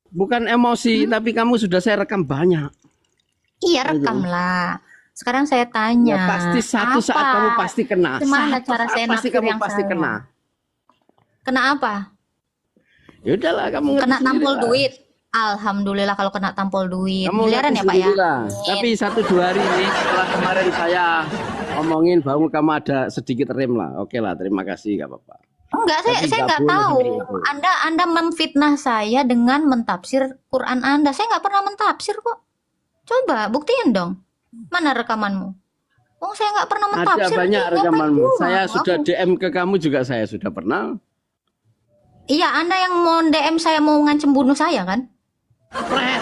Bukan emosi, tapi kamu sudah saya rekam banyak. Iya, Gitu. rekam lah. Sekarang saya Ya tanya, pasti satu saat kamu pasti kena. gimana Satu cara saat saya pasti naksir kamu yang pasti kena. salah? Kena apa? Ya udahlah, kamu ngerti Kena sendiri tampol lah. duit. Alhamdulillah kalau kena tampol duit. Kamu Miliaran ngerti ya, Pak ya? sendirilah. Amin. Tapi 1-2 hari ini setelah kemarin saya omongin bahwa kamu ada sedikit rem lah. Oke lah, terima kasih, gak apa-apa. Enggak, saya Tapi nggak nggak boleh tahu. seperti itu. Anda memfitnah saya dengan mentafsir Quran Anda. Saya nggak pernah mentafsir kok. Coba buktiin dong. Mana rekamanmu? Oh, saya nggak pernah Ada mentafsir. banyak Ngapain rekamanmu. juga Saya sudah aku? DM ke kamu juga saya sudah pernah. Iya, Anda yang mau DM saya mau ngancem bunuh saya kan? Pret.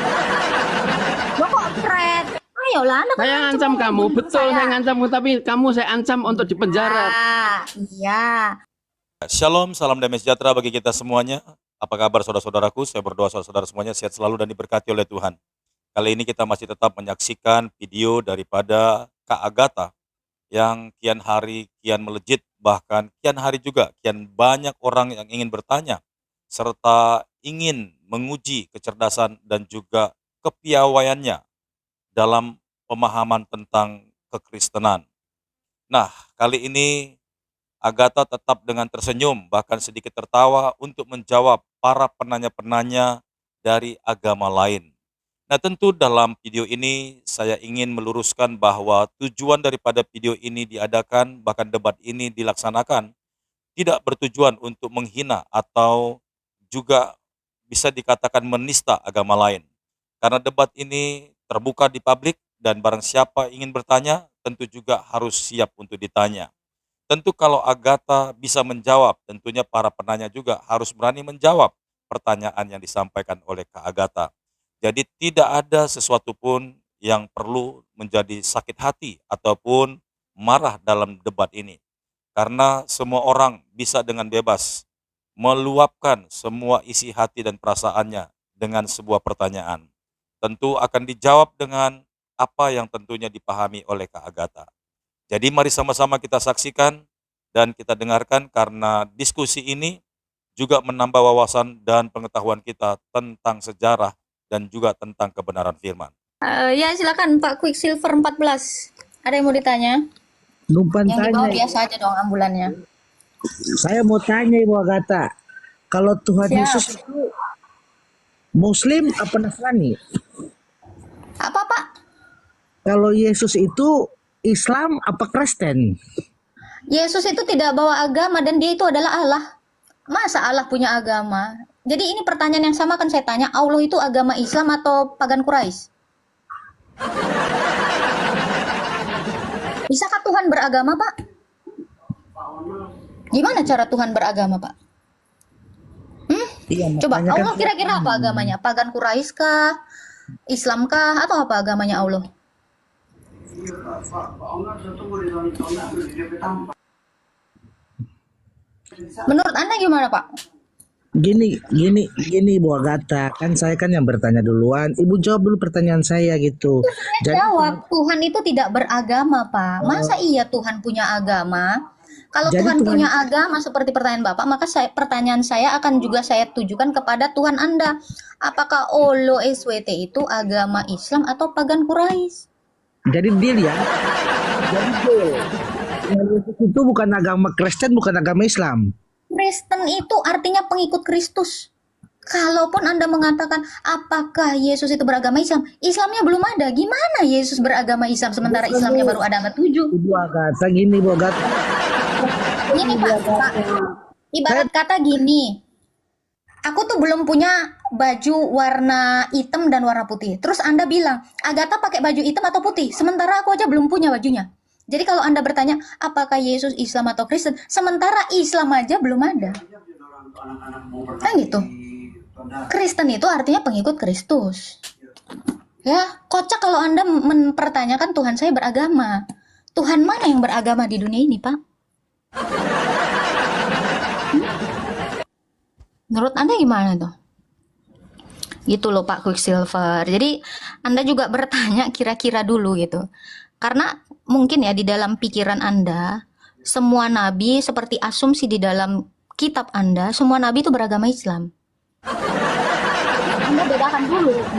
Loh kok pret? Ayolah, Anda kan Saya ngancem ngancam mau kamu, bunuh betul saya ngancam kamu, tapi kamu saya ancam untuk dipenjara. Ah, iya. Shalom, salam damai sejahtera bagi kita semuanya. Apa kabar saudara-saudaraku? Saya berdoa saudara-saudara semuanya sehat selalu dan diberkati oleh Tuhan. Kali ini kita masih tetap menyaksikan video daripada Kak Agatha yang kian hari kian melejit, bahkan kian hari juga kian banyak orang yang ingin bertanya serta ingin menguji kecerdasan dan juga kepiawaiannya dalam pemahaman tentang kekristenan. Nah, kali ini Agatha tetap dengan tersenyum, bahkan sedikit tertawa untuk menjawab para penanya-penanya dari agama lain. Nah, tentu dalam video ini saya ingin meluruskan bahwa tujuan daripada video ini diadakan, bahkan debat ini dilaksanakan, tidak bertujuan untuk menghina atau juga bisa dikatakan menista agama lain. Karena debat ini terbuka di publik dan barang siapa ingin bertanya, tentu juga harus siap untuk ditanya. Tentu kalau Agatha bisa menjawab, tentunya para penanya juga harus berani menjawab pertanyaan yang disampaikan oleh Kak Agatha. Jadi tidak ada sesuatu pun yang perlu menjadi sakit hati ataupun marah dalam debat ini. Karena semua orang bisa dengan bebas meluapkan semua isi hati dan perasaannya dengan sebuah pertanyaan. Tentu akan dijawab dengan apa yang tentunya dipahami oleh Kak Agatha. Jadi mari sama-sama kita saksikan dan kita dengarkan karena diskusi ini juga menambah wawasan dan pengetahuan kita tentang sejarah dan juga tentang kebenaran firman. Ya, silakan Pak Quicksilver 14. Ada yang mau ditanya? Numpang Yang di tanya, bawah biasa aja dong ambulannya. saya mau tanya Ibu Agatha, kalau Tuhan Siap. Yesus itu Muslim apa Nasrani? Apa, Pak? Kalau Yesus itu Islam apa Kristen? Yesus itu tidak bawa agama dan dia itu adalah Allah. Masa Allah punya agama? Jadi ini pertanyaan yang sama kan saya tanya, Allah itu agama Islam atau pagan Quraisy? Bisakah Tuhan beragama, Pak? Gimana cara Tuhan beragama, Pak? Iya, Coba, makanya kan Allah kira-kira apa agamanya? Pagan Quraisy kah? Islam kah? Atau apa agamanya Allah? Menurut Anda gimana, Pak? gini Ibu Agatha, kan saya kan yang bertanya duluan. Ibu jawab dulu pertanyaan saya gitu. Jadi Jawab, Tuhan itu tidak beragama, Pak. Masa iya Tuhan punya agama? Kalau Jadi Tuhan Tuhan- punya agama seperti pertanyaan Bapak, maka pertanyaan saya akan juga saya tujukan kepada Tuhan Anda. Apakah Olo SWT itu agama Islam atau pagan Quraisy? jadi deal ya. Jadi deal. Yesus itu bukan agama Kristen, bukan agama Islam. Kristen itu artinya pengikut Kristus. Kalaupun Anda mengatakan apakah Yesus itu beragama Islam, Islamnya belum ada. Gimana Yesus beragama Islam sementara Islamnya baru ada abad 7? Ibu Agatha gini Ibu Agatha. Gini Pak, ibarat kata gini, aku tuh belum punya baju warna hitam dan warna putih. Terus Anda bilang, Agatha pakai baju hitam atau putih? Sementara aku aja belum punya bajunya. Jadi kalau Anda bertanya, apakah Yesus Islam atau Kristen? Sementara Islam aja belum ada. Kan gitu. Kristen itu artinya pengikut Kristus. Ya, kocak kalau Anda mempertanyakan Tuhan saya beragama. Tuhan mana yang beragama di dunia ini, Pak? Menurut Anda gimana tuh? Gitu loh Pak Quicksilver. Jadi Anda juga bertanya kira-kira dulu gitu. Karena mungkin ya di dalam pikiran Anda, semua nabi seperti asumsi di dalam kitab Anda, semua nabi itu beragama Islam. Anda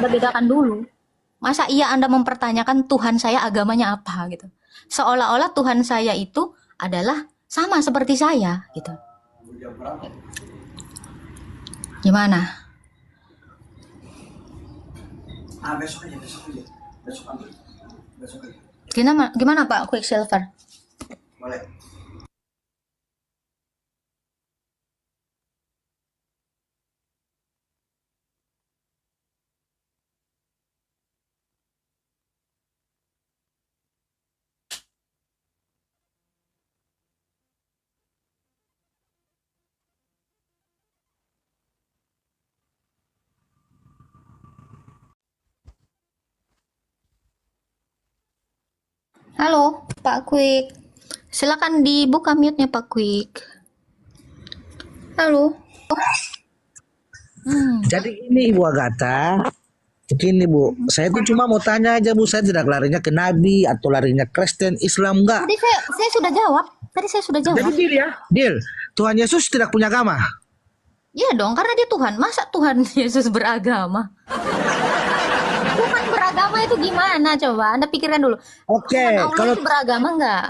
bedakan dulu. Masa iya Anda mempertanyakan Tuhan saya agamanya apa gitu. Seolah-olah Tuhan saya itu adalah sama seperti saya gitu. Gimana? Gimana Pak Quicksilver? Halo, Pak Quick. Silakan dibuka mute-nya Pak Quick. Halo. Jadi ini Ibu Agatha, begini Bu, saya tuh cuma mau tanya aja Bu, saya tidak larinya ke Nabi atau larinya Kristen, Islam enggak. Tadi saya sudah jawab. Jadi deal ya, deal. Tuhan Yesus tidak punya agama. Iya dong, karena dia Tuhan. Masa Tuhan Yesus beragama? Tuhan beragama itu gimana coba? Anda pikirkan dulu. Oke, Tuhan Allah kalau itu beragama nggak?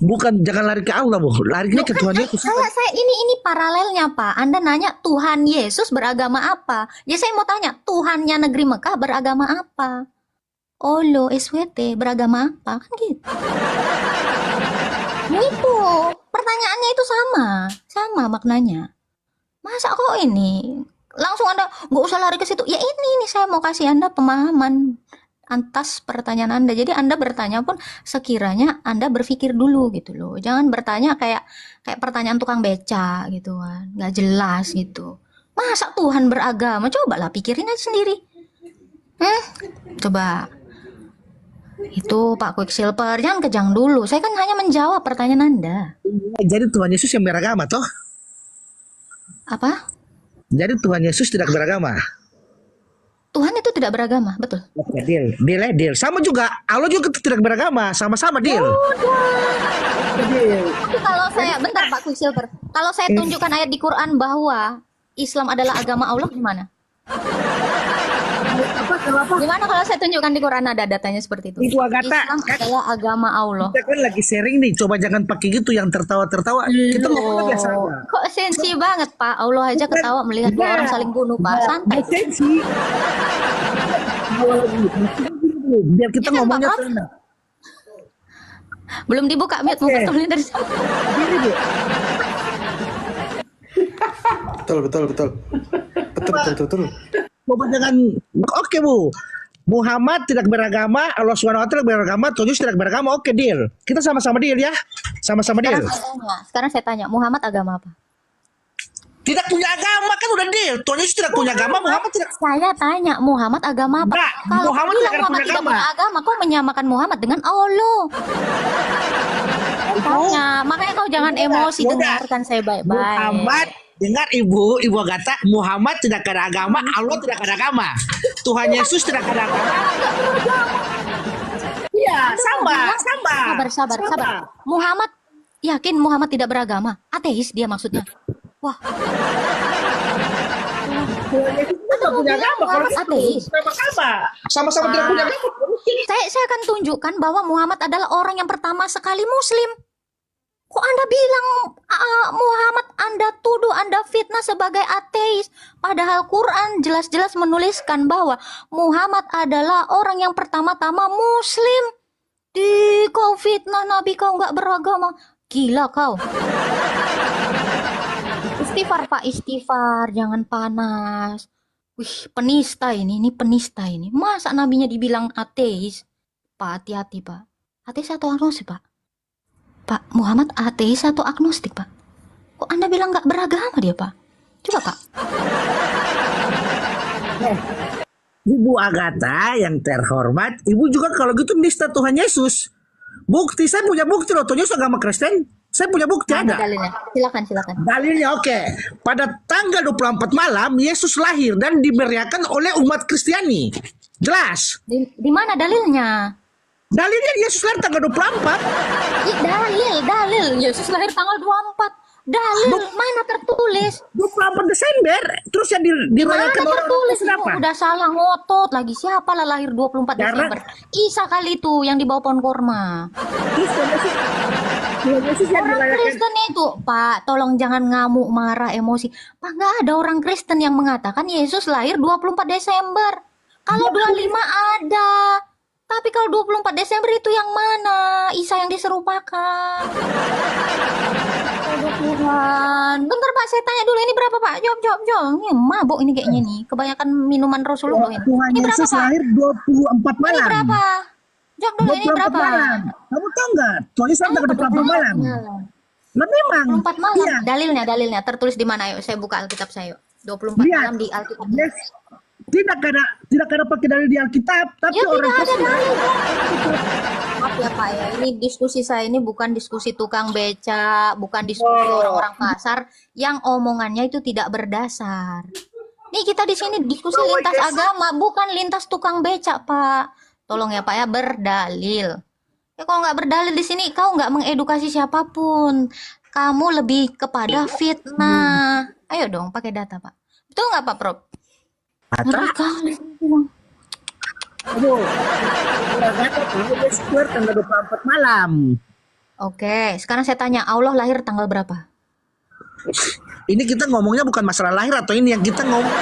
bukan jangan lari ke Allah Bu, larinya ke Tuhan Yesus. Saya ini paralelnya Pak. Anda nanya Tuhan Yesus beragama apa? Ya saya mau tanya Tuhannya negeri Mekah beragama apa? Olo SWT beragama apa? Kan gitu. Gitu. Pertanyaannya itu sama maknanya. Masa kok ini langsung Anda nggak usah lari ke situ? Ya ini saya mau kasih Anda pemahaman atas pertanyaan Anda. Jadi Anda bertanya pun sekiranya Anda berpikir dulu gitu loh. Jangan bertanya kayak pertanyaan tukang beca gitu kan. Nggak jelas gitu. Masa Tuhan beragama? Cobalah pikirin aja sendiri. Coba. Itu Pak Quicksilver, jangan kejang dulu. Saya kan hanya menjawab pertanyaan Anda. Jadi Tuhan Yesus yang beragama toh? Apa? Jadi Tuhan Yesus tidak beragama. Tuhan itu tidak beragama, betul. Oke, deal. Sama juga, Allah juga tidak beragama, sama-sama deal. Tapi kalau saya, bentar Pak Quicksilver, kalau saya tunjukkan ayat di Quran bahwa Islam adalah agama Allah, gimana? Gimana kalau saya tunjukkan di Quran ada datanya seperti itu? Ibu Agatha, Islam adalah agama Allah. kita kan lagi sharing nih, coba jangan pakai gitu yang tertawa-tertawa. Kita ngomongnya biasa aja. Kok sensi banget Pak? Allah aja ketawa melihat dua orang saling bunuh Pak. Santai. Sensi. Biar kita Iya kan, ngomongnya Pak? tenang. Belum dibuka mute mau ketemu dari sana. Gini, Bu. Betul. Coba jangan, oke Bu. Muhammad tidak beragama, Allah SWT tidak beragama, Tuhan Yesus tidak beragama, oke deal. Kita sama-sama deal ya, sama-sama deal. Sekarang saya tanya, Muhammad agama apa? Tidak punya agama kan udah deal. Tuhan Yesus tidak punya agama, Muhammad tidak. Saya tanya, Muhammad agama apa? Enggak, Kalau Muhammad bilang tidak Muhammad punya tidak agama. punya agama, kau menyamakan Muhammad dengan Allah. Tanya, makanya kau jangan emosi, Udah. dengarkan saya baik-baik. Muhammad, dengar Ibu Agatha, Muhammad tidak ada agama, Allah tidak ada agama. Tuhan Yesus tidak ada agama. Iya, sama. Sabar. Muhammad, yakin Muhammad tidak beragama? Ateis dia maksudnya. Wah. Tidak punya agama, kalau Muhammad ateis. sama-sama tidak punya agama. Saya akan tunjukkan bahwa Muhammad adalah orang yang pertama sekali Muslim. Kok Anda bilang Muhammad Anda tuduh, Anda fitnah sebagai ateis? Padahal Quran jelas-jelas menuliskan bahwa Muhammad adalah orang yang pertama-tama Muslim. Kau fitnah Nabi, kau nggak beragama. Gila kau. Istighfar Pak, istighfar. Jangan panas. Wih, penista ini penista ini. Masa nabinya dibilang ateis? Pak, hati-hati Pak. Ateis atau agnostik Pak? Pak, Muhammad ateis atau agnostik Pak? Kok Anda bilang nggak beragama dia Pak? Coba Pak. Ibu Agatha yang terhormat, Ibu juga kalau gitu nista Tuhan Yesus. Bukti, saya punya bukti loh, Tuhan Yesus agama Kristen. Saya punya bukti Mana ada. dalilnya? Silakan. Dalilnya oke. Pada tanggal 24 malam Yesus lahir dan dimeriahkan oleh umat Kristiani. Jelas. Di mana dalilnya? Dalilnya Yesus lahir tanggal 24. Dalil. Yesus lahir tanggal 24. Dalil mana tertulis? 24 Desember. Terus yang dirayakan Mana orang tertulis? Kristen apa? Udah salah ngotot lagi. Siapa lah lahir 24 Karena- Desember? Isa kali itu yang di bawah pohon kurma. Terus Tuhan Yesus yang Orang dirayakan. Kristen itu, Pak, tolong jangan ngamuk, marah, emosi. Pak, nggak ada orang Kristen yang mengatakan Yesus lahir 24 Desember. Kalau 25 ada. Tapi kalau 24 Desember itu yang mana? Isa yang diserupakan. Aduh Tuhan. Bentar Pak, saya tanya dulu ini berapa Pak? Jawab. Ini mabuk ini kayaknya nih. Kebanyakan minuman Rasulullah ini. Tuhan Ini berapa Yesus Pak? lahir 24 Ini malam. berapa? Jawab dulu ini 24 berapa? malam. Kamu tahu nggak? Tuhan Yesus tanggal 24 malam. Nah memang. 24 malam. Iya. Dalilnya tertulis di mana? Yuk, saya buka Alkitab saya. Yuk. 24 Lihat. malam di Alkitab. Yes. Tidak ada pakai dalil di Alkitab, tapi Ya orang tidak ada Kristen. dalil. Maaf ya Pak ya, ini diskusi saya ini bukan diskusi tukang beca, bukan diskusi orang-orang pasar yang omongannya itu tidak berdasar. Nih kita di sini diskusi lintas agama, bukan lintas tukang beca Pak. Tolong ya Pak ya, berdalil. Ya kalau nggak berdalil di sini, kau nggak mengedukasi siapapun. Kamu lebih kepada fitnah. Ayo dong, pakai data Pak. Betul nggak Pak Prof? Ngeri kali. Aduh. Tuhan Yesus lahir tanggal 24 malam. Oke, sekarang saya tanya, Allah lahir tanggal berapa? Ini kita ngomongnya bukan masalah lahir atau ini yang kita ngomong.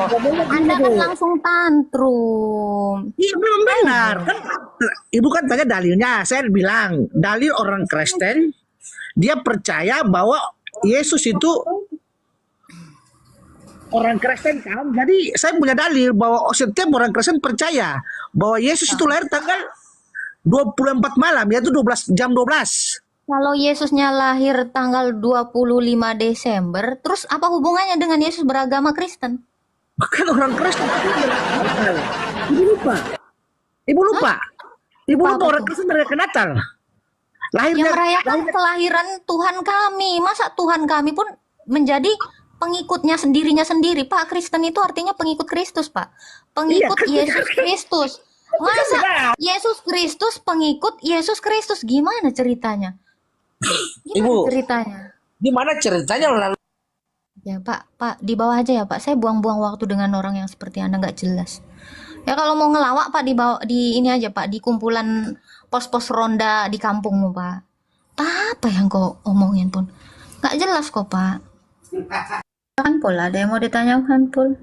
Ngomongnya gini, Anda kan Bu. langsung tantrum. Iya memang benar kan. Ibu kan tanya dalilnya. Saya bilang dalil orang Kristen dia percaya bahwa Yesus itu orang Kristen kan. Jadi saya punya dalil bahwa setiap orang Kristen percaya bahwa Yesus itu lahir tanggal 24 malam yaitu 12 jam 12. Kalau Yesusnya lahir tanggal 25 Desember, terus apa hubungannya dengan Yesus beragama Kristen? Bukan orang Kristen. Ibu lupa. Ibu lupa. Ibu Lupa lupa apa orang tuh? Kristen merayakan Natal. Yang Lahirnya merayakan kelahiran Tuhan kami. Masa Tuhan kami pun menjadi pengikutnya sendiri, Pak. Kristen itu artinya pengikut Kristus, Pak. Pengikut Iya, kan Yesus Kristus. Masa benar. Yesus Kristus pengikut Yesus Kristus? Gimana ceritanya? Gimana Ibu. ceritanya? Gimana ceritanya lalu? Ya Pak, di bawah aja ya Pak. Saya buang-buang waktu dengan orang yang seperti Anda nggak jelas. Ya kalau mau ngelawak Pak di bawah di ini aja Pak, di kumpulan pos-pos ronda di kampungmu Pak. Apa yang kau omongin pun nggak jelas kok Pak. Kan Pol, ada yang mau ditanyakan Pol?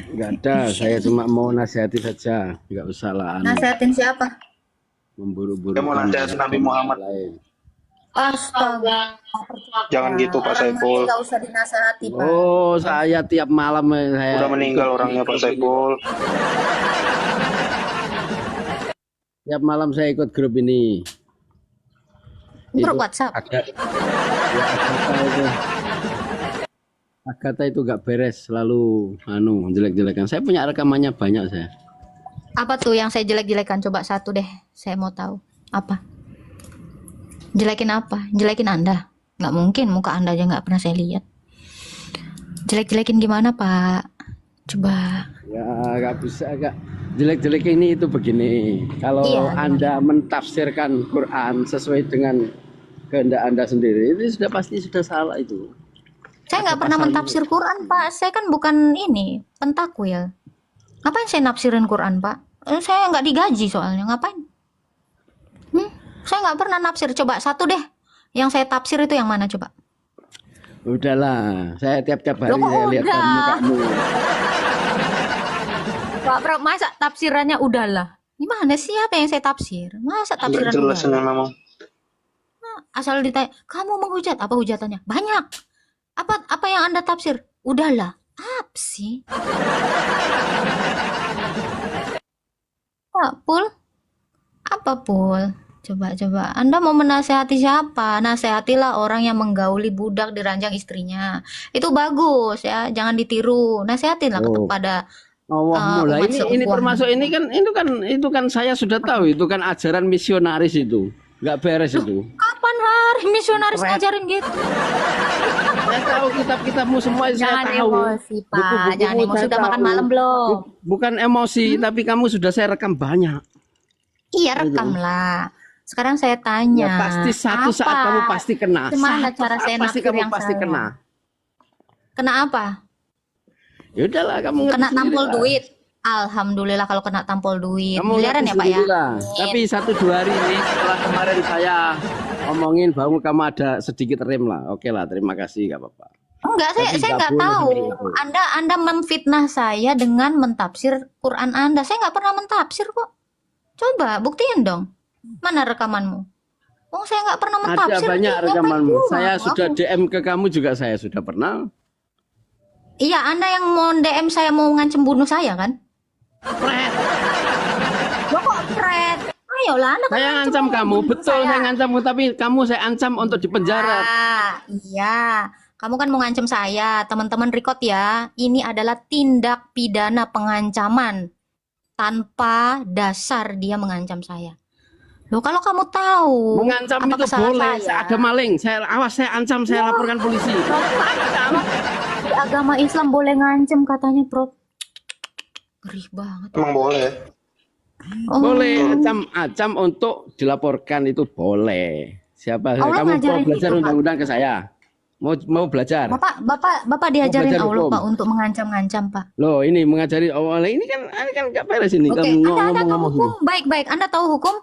Nggak ada, saya cuma mau nasihati saja, nggak usah lah Nasihatin siapa? memburu-buru. Saya mau nasihat Nabi Muhammad. Astaga. Jangan gitu Pak Orang mati Saiful. nggak usah dinasehati Pak. Oh, saya tiap malam saya Udah meninggal orangnya Pak Saiful. tiap malam saya ikut grup ini. Grup Itu WhatsApp. Agatha itu. Agatha itu nggak beres, selalu jelek-jelekan. Saya punya rekamannya banyak saya. Apa tuh yang saya jelek-jelekan? Coba satu deh, saya mau tahu. Apa? Jelekin apa? Jelekin Anda? Nggak mungkin, muka Anda aja nggak pernah saya lihat. Jelek-jelekin gimana Pak? Coba. Ya nggak bisa, nggak jelek-jelek ini itu begini. Kalau Iya, Anda mentafsirkan Quran sesuai dengan kehendak Anda sendiri, itu sudah pasti sudah salah itu. Saya nggak pernah mentafsir Quran Pak. Saya kan bukan ini, pentakwil. Ngapain saya nafsirin Quran Pak? Saya nggak digaji soalnya, ngapain? Saya nggak pernah nafsir. Coba satu deh, yang saya tafsir itu yang mana coba? Udahlah, saya tiap-tiap hari Loh, kok saya lihat udah? mukamu. Pak Prof, masa tafsirannya udahlah? Gimana sih apa yang saya tafsir? Masa Nggak tafsiran jelas udahlah? ini memang. Asal ditanya, kamu menghujat, apa hujatannya? Banyak. Apa yang Anda tafsir? Udahlah. Apa sih? Pak Pul? Apa Pul? Coba. Anda mau menasehati siapa? Nasehatilah orang yang menggauli budak di ranjang istrinya. Itu bagus ya, jangan ditiru. Nasehatinlah Oh. kepada Allah mulai umat ini seukuhnya. termasuk ini kan itu kan saya sudah tahu itu kan ajaran misionaris itu nggak beres itu. Kapan hari misionaris ngajarin gitu? Saya tahu kitab-kitabmu semua saya Jangan tahu. emosi, Pak. Buku-bukumu Jangan emosi. saya Udah makan tahu. malam belum? Bukan emosi, tapi kamu sudah saya rekam banyak. Iya, rekamlah. Sekarang saya Ya tanya, pasti satu saat kamu apa? pasti kena. Gimana Satu cara saat saya pasti naksir kamu yang pasti salah? kena. Kena apa? Ya udahlah, kamu ngerti Kena sendiri tampol lah. duit. Alhamdulillah kalau kena tampol duit. Kamu Miliaran ngerti ya Pak ya? sendiri lah. Amin. Tapi 1-2 hari ini setelah kemarin saya omongin bahwa kamu ada sedikit rem lah. Oke lah, terima kasih, nggak apa-apa. Enggak, saya Tapi nggak nggak boleh tahu. seperti itu. Anda memfitnah saya dengan mentafsir Quran Anda. Saya nggak pernah mentafsir kok. Coba buktiin dong. Mana rekamanmu? Oh, saya nggak pernah Ada mentafsir. banyak Ngapain rekamanmu. juga Saya aku? sudah DM ke kamu juga, saya sudah pernah. Iya, Anda yang mau DM saya mau ngancem bunuh saya kan? Pret. Loh kok pret? Ayolah, Anda kan Saya ngancem ngancam mau kamu, bunuh betul saya ngancam kamu, tapi kamu saya ancam untuk dipenjara. Iya. Kamu kan mau ngancem saya. Teman-teman record ya. Ini adalah tindak pidana pengancaman. Tanpa dasar dia mengancam saya. Loh, kalau kamu tahu Mengancam apa itu kesalahan boleh. saya, Ada maling, saya awas, saya ancam, saya laporkan polisi. di agama Islam boleh ngancem katanya, Bro. Ngeri banget. Emang boleh. Oh, Boleh ancam untuk dilaporkan itu boleh. Siapa? Allah Kamu mau ngajarin belajar itu, Pak. undang-undang ke saya? Mau belajar? Bapak diajarin belajar Allah, hukum. Pak, untuk mengancam-ngancam, Pak. Loh, ini mengajari awalnya ini kan nggak beres ini. Oke, Kamu Anda tahu ngomong-ngomong hukum? Baik-baik, Anda tahu hukum?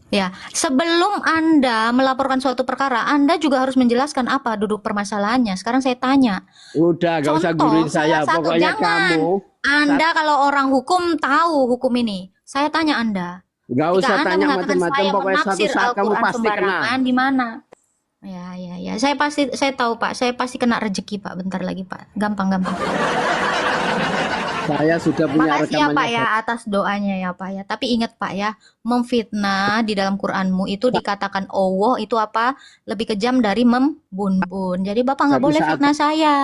Ya, sebelum Anda melaporkan suatu perkara, Anda juga harus menjelaskan apa duduk permasalahannya. Sekarang saya tanya, Udah, gak usah guruin saya. salah satu, Pokoknya jangan. kamu Anda kalau orang hukum tahu hukum ini. Saya tanya Anda. nggak usah Jika Anda tanya mengatakan macam-macam. saya Pokoknya suatu menafsir saat kamu Al-Quran pasti kena. sembarangan, di mana? Ya. Saya tahu, Pak. Saya pasti kena rezeki, Pak. Bentar lagi, Pak. Gampang. Saya sudah punya Makasih ya Pak rekamannya. ya atas doanya ya Pak ya. Tapi ingat Pak ya, memfitnah di dalam Quranmu itu dikatakan Allah itu apa? Lebih kejam dari membunuh. Jadi Bapak nggak Satu boleh saat- fitnah saya.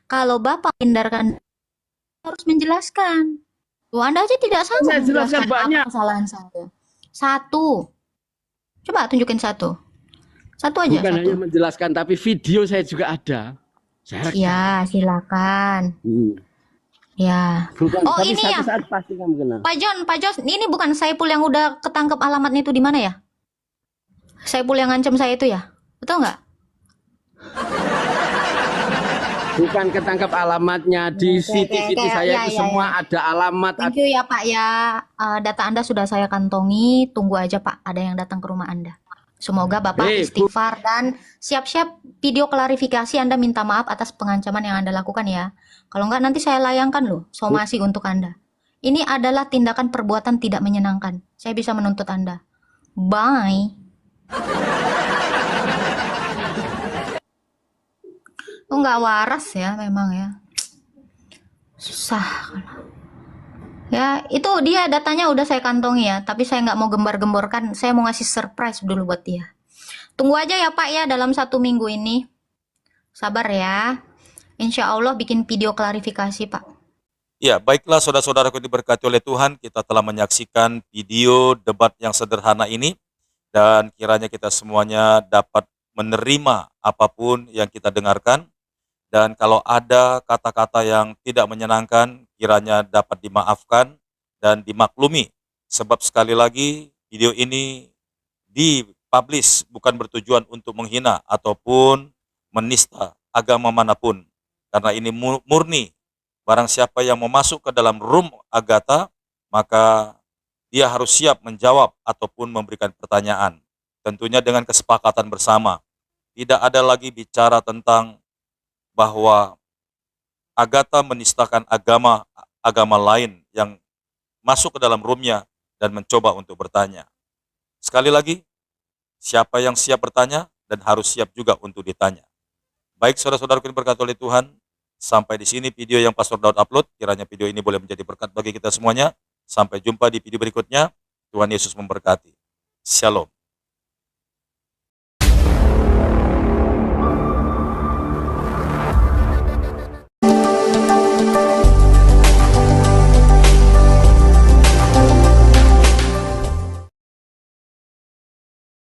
Kalau Bapak hindarkan harus menjelaskan. Tuh, Anda aja tidak sanggup Saya jelaskan menjelaskan banyak. apa kesalahan saya. Satu. Coba tunjukin satu. Satu aja, Bukan satu. hanya menjelaskan, tapi video saya juga ada. Saya rekam. Ya, silakan. Ya. Bukan, Oh, tapi ini satu ya. saat pasti kamu kena. Pak Jos, ini bukan Saipul yang udah ketangkep alamatnya itu di mana ya? Saipul yang ngancam saya itu ya? Betul nggak? Bukan ketangkap alamatnya di CCTV saya itu semua ada alamat. Thank you ya Pak ya. Data Anda sudah saya kantongi. Tunggu aja Pak, ada yang datang ke rumah Anda. Semoga Bapak istighfar dan siap-siap video klarifikasi Anda minta maaf atas pengancaman yang Anda lakukan ya. Kalau nggak nanti saya layangkan loh somasi untuk Anda. Ini adalah tindakan perbuatan tidak menyenangkan. Saya bisa menuntut Anda. Bye. Oh, nggak waras ya memang ya. Susah. Ya, itu dia datanya udah saya kantongi ya. Tapi saya nggak mau gembar-gemborkan. Saya mau ngasih surprise dulu buat dia. Tunggu aja ya Pak ya dalam 1 minggu ini. Sabar ya. Insya Allah bikin video klarifikasi Pak. Ya, baiklah saudara-saudaraku diberkati oleh Tuhan, kita telah menyaksikan video debat yang sederhana ini dan kiranya kita semuanya dapat menerima apapun yang kita dengarkan dan kalau ada kata-kata yang tidak menyenangkan kiranya dapat dimaafkan dan dimaklumi sebab sekali lagi video ini dipublish bukan bertujuan untuk menghina ataupun menista agama manapun karena ini murni. Barang siapa yang mau masuk ke dalam room Agatha, maka dia harus siap menjawab ataupun memberikan pertanyaan. Tentunya dengan kesepakatan bersama. Tidak ada lagi bicara tentang bahwa Agatha menistakan agama lain yang masuk ke dalam roomnya dan mencoba untuk bertanya. Sekali lagi, siapa yang siap bertanya dan harus siap juga untuk ditanya. Baik saudara-saudaraku yang diberkati oleh Tuhan, sampai di sini video yang Pastor Daud upload. Kiranya video ini boleh menjadi berkat bagi kita semuanya. Sampai jumpa di video berikutnya. Tuhan Yesus memberkati. Shalom.